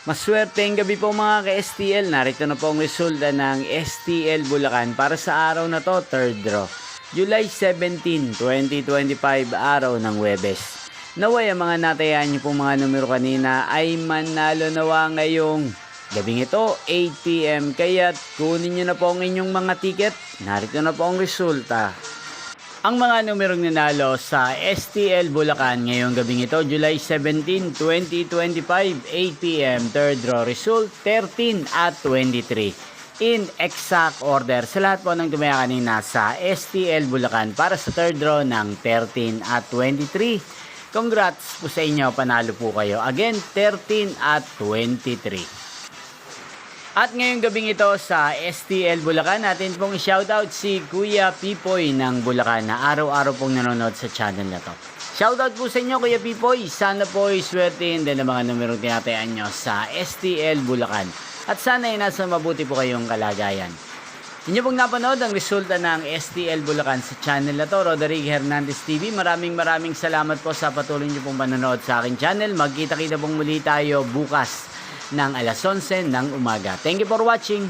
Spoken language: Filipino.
Maswerteng gabi po mga ka-STL. Narito na po ang resulta ng STL Bulacan para sa araw na to, third draw. July 17, 2025, araw ng Huwebes. Naway ang mga natayan niyo pong mga numero kanina ay manalo nawa ngayong gabing ito, 8 PM. Kaya't kunin niyo na po ang inyong mga ticket. Narito na po ang resulta. Ang mga numerong nanalo sa STL Bulacan ngayong gabing ito, July 17, 2025, 8 PM, third draw result, 13 at 23. In exact order sa lahat po ng tumaya kanina sa STL Bulacan para sa third draw ng 13 at 23. Congrats po sa inyo, panalo po kayo. Again, 13 at 23. At ngayong gabing ito sa STL Bulacan, natin pong shoutout si Kuya Pipoy ng Bulacan na araw-araw pong nanonood sa channel na to. Shoutout po sa inyo Kuya Pipoy, sana po iswertein din ang mga numerong tinatayan nyo sa STL Bulacan. At sana ay nasa mabuti po kayong kalagayan. Inyo pong napanood ang resulta ng STL Bulacan sa channel na to, Roderick Hernandez TV. Maraming salamat po sa patuloy nyo pong panonood sa aking channel. Magkita-kita pong muli tayo bukas ng alas 11 ng umaga. Thank you for watching.